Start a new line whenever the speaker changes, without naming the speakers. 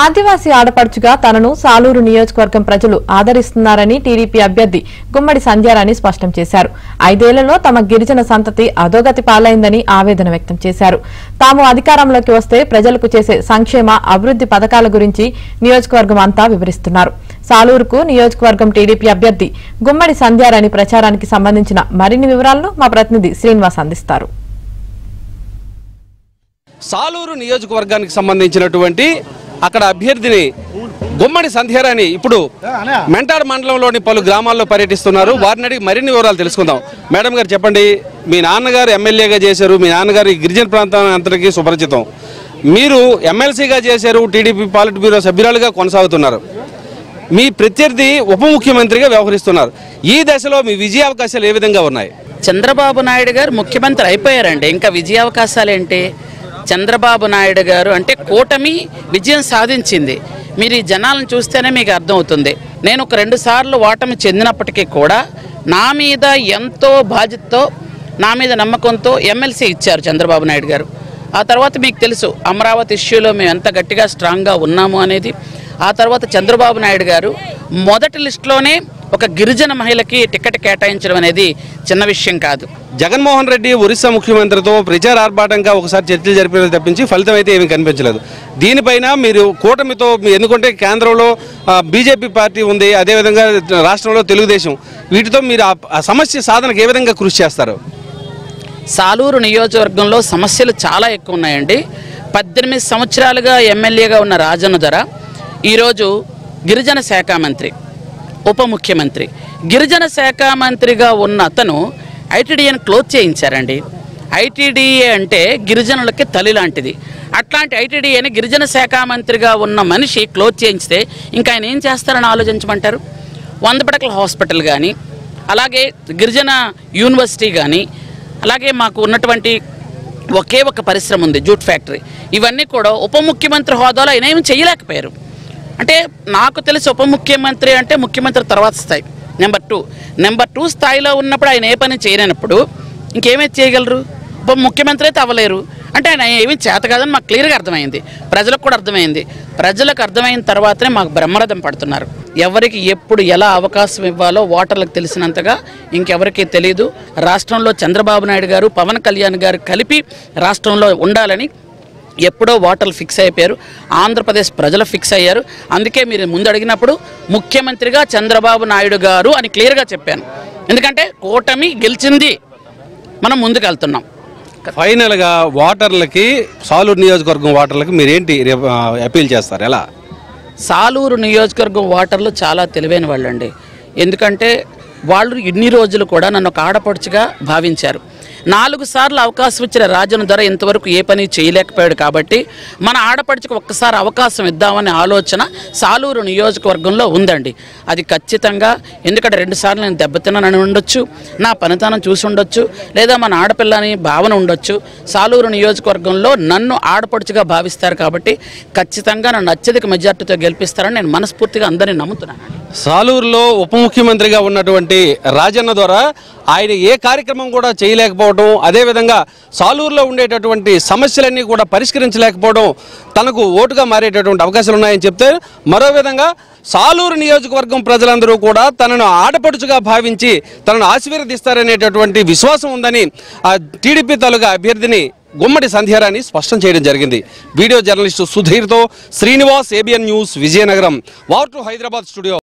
ఆదివాసీ ఆడపడుచుగా తనను సాలూరు నియోజకవర్గం ప్రజలు ఆదరిస్తున్నారని టీడీపీ అభ్యర్థి గుమ్మడి సంధ్యారాణి స్పష్టం చేశారు. 5 ఏళ్లలో తమ గిరిజన సంతతి అధోగతి పాలైందని ఆవేదన వ్యక్తం చేశారు. తాము అధికారంలోకి వస్తే ప్రజలకు చేసే సంక్షేమ అభివృద్ది పథకాల గురించి నియోజకవర్గం అంతా వివరిస్తున్నారు. సాలూరుకు నియోజకవర్గం టీడీపీ అభ్యర్థి గుమ్మడి సంధ్యారాణి ప్రచారానికి సంబంధించిన మరిన్ని వివరాలను మా ప్రతినిధి శ్రీనివాస్ అందిస్తారు.
సాలూరు నియోజకవర్గానికి సంబంధించినటువంటి అక్కడ అభ్యర్థిని గుమ్మడి సంధ్యారాణి ఇప్పుడు మెంటాడ్ మండలంలోని పలు గ్రామాల్లో పర్యటిస్తున్నారు. వారిని అడిగి మరిన్ని వివరాలు తెలుసుకుందాం. మేడం గారు చెప్పండి, మీ నాన్నగారు ఎమ్మెల్యేగా చేశారు, మీ నాన్నగారు ఈ గిరిజన ప్రాంతం అంతటికీ సుపరిచితం. మీరు ఎమ్మెల్సీగా చేశారు, టీడీపీ పాలిట్ బ్యూరో సభ్యురాలుగా కొనసాగుతున్నారు. మీ ప్రత్యర్థి ఉప ముఖ్యమంత్రిగా వ్యవహరిస్తున్నారు. ఈ దశలో మీ విజయావకాశాలు ఏ విధంగా ఉన్నాయి?
చంద్రబాబు నాయుడు గారు ముఖ్యమంత్రి అయిపోయారండి, ఇంకా విజయావకాశాలు ఏంటి? చంద్రబాబు నాయుడు గారు అంటే కూటమి విజయం సాధించింది. మీరు ఈ జనాలను చూస్తేనే మీకు అర్థమవుతుంది. నేను ఒక 2 సార్లు ఓటమి చెందినప్పటికీ కూడా నా మీద ఎంతో బాధ్యతతో, నా మీద నమ్మకంతో ఎమ్మెల్సీ ఇచ్చారు చంద్రబాబు నాయుడు గారు. ఆ తర్వాత మీకు తెలుసు అమరావతి ఇష్యూలో మేము ఎంత గట్టిగా స్ట్రాంగ్గా ఉన్నాము అనేది. ఆ తర్వాత చంద్రబాబు నాయుడు గారు మొదటి లిస్టులోనే ఒక గిరిజన మహిళకి టికెట్ కేటాయించడం అనేది చిన్న విషయం కాదు.
జగన్మోహన్ రెడ్డి ఒరిస్సా ముఖ్యమంత్రితో ప్రచార ఆర్భాటంగా ఒకసారి చర్చలు జరిపినది తప్పించి ఫలితం అయితే ఏమీ కనిపించలేదు. దీనిపైన మీరు కూటమితో, ఎందుకంటే కేంద్రంలో బీజేపీ పార్టీ ఉంది, అదేవిధంగా రాష్ట్రంలో తెలుగుదేశం, వీటితో మీరు ఆ సమస్య సాధనకు ఏ విధంగా కృషి చేస్తారు?
సాలూరు నియోజకవర్గంలో సమస్యలు చాలా ఎక్కువ ఉన్నాయండి. 18 సంవత్సరాలుగా ఎమ్మెల్యేగా ఉన్న రాజన్న ధర ఈరోజు గిరిజన శాఖ మంత్రి, ఉప ముఖ్యమంత్రి. గిరిజన శాఖ మంత్రిగా ఉన్న అతను ఐటీడీఏని క్లోజ్ చేయించారండి. ఐటీడీఏ అంటే గిరిజనులకి తల్లి లాంటిది. అట్లాంటి ఐటీడీఏని గిరిజన శాఖ మంత్రిగా ఉన్న మనిషి క్లోజ్ చేయించితే ఇంకా ఆయన ఏం చేస్తారని ఆలోచించమంటారు? 100 పడకల హాస్పిటల్ కానీ, అలాగే గిరిజన యూనివర్సిటీ కానీ, అలాగే మాకు ఉన్నటువంటి ఒకే ఒక పరిశ్రమ ఉంది, జూట్ ఫ్యాక్టరీ. ఇవన్నీ కూడా ఉప ముఖ్యమంత్రి హోదాలో ఆయన ఏమి చేయలేకపోయారు. అంటే నాకు తెలిసి ఉప ముఖ్యమంత్రి అంటే ముఖ్యమంత్రి తర్వాత స్థాయి, నెంబర్ 2 స్థాయిలో ఉన్నప్పుడు ఆయన ఏ పని చేయలేనప్పుడు ఇంకేమీ చేయగలరు? ఉప ముఖ్యమంత్రి అయితే అవ్వలేరు. అంటే ఆయన ఏమీ చేత కాదని మాకు క్లియర్గా అర్థమైంది, ప్రజలకు కూడా అర్థమైంది. ప్రజలకు అర్థమైన తర్వాతనే మాకు బ్రహ్మరథం పడుతున్నారు. ఎవరికి ఎప్పుడు ఎలా అవకాశం ఇవ్వాలో ఓటర్లకు తెలిసినంతగా ఇంకెవరికీ తెలియదు. రాష్ట్రంలో చంద్రబాబు నాయుడు గారు, పవన్ కళ్యాణ్ గారు కలిపి రాష్ట్రంలో ఉండాలని ఎప్పుడో ఓటర్లు ఫిక్స్ అయిపోయారు. ఆంధ్రప్రదేశ్ ప్రజలు ఫిక్స్ అయ్యారు. అందుకే మీరు ముందు అడిగినప్పుడు ముఖ్యమంత్రిగా చంద్రబాబు నాయుడు గారు అని క్లియర్గా చెప్పాను. ఎందుకంటే కూటమి గెలిచింది, మనం ముందుకు వెళ్తున్నాం.
ఫైనల్గా ఓటర్లకి, సాలూరు నియోజకవర్గం ఓటర్లకి మీరేంటి అపీల్ చేస్తారు? ఎలా?
సాలూరు నియోజకవర్గం ఓటర్లు చాలా తెలివైన వాళ్ళండి. ఎందుకంటే వాళ్ళు ఇన్ని రోజులు కూడా నన్ను ఒక ఆడపడుచుగా భావించారు. 4 సార్లు అవకాశం ఇచ్చిన రాజన్న ధర ఇంతవరకు ఏ పని చేయలేకపోయాడు. కాబట్టి మన ఆడపడుచుకు ఒక్కసారి అవకాశం ఇద్దామనే ఆలోచన సాలూరు నియోజకవర్గంలో ఉందండి. అది ఖచ్చితంగా, ఎందుకంటే 2 సార్లు నేను దెబ్బతిన్నానని ఉండొచ్చు, నా పనితనం చూసి ఉండొచ్చు, లేదా మన ఆడపిల్లని భావన ఉండొచ్చు. సాలూరు నియోజకవర్గంలో నన్ను ఆడపడుచుగా భావిస్తారు కాబట్టి ఖచ్చితంగా నన్ను అత్యధిక మెజార్టీతో గెలిపిస్తారని నేను మనస్ఫూర్తిగా అందరినీ నమ్ముతున్నాను.
సాలూరులో ఉప ముఖ్యమంత్రిగా ఉన్నటువంటి రాజన్న ద్వారా ఆయన ఏ కార్యక్రమం కూడా చేయలేకపోవడం, అదేవిధంగా సాలూరులో ఉండేటటువంటి సమస్యలన్నీ కూడా పరిష్కరించలేకపోవడం తనకు ఓటుగా మారేటటువంటి అవకాశాలు ఉన్నాయని చెప్తే, మరో విధంగా సాలూరు నియోజకవర్గం ప్రజలందరూ కూడా తనను ఆడపడుచుగా భావించి తనను ఆశీర్వదిస్తారనేటటువంటి విశ్వాసం ఉందని ఆ టీడీపీ తాలూకా అభ్యర్థిని గుమ్మడి సంధ్యారాణి స్పష్టం చేయడం జరిగింది. వీడియో జర్నలిస్టు సుధీర్తో Srinivas, ABN news, Vizianagaram. Over to Hyderabad studio.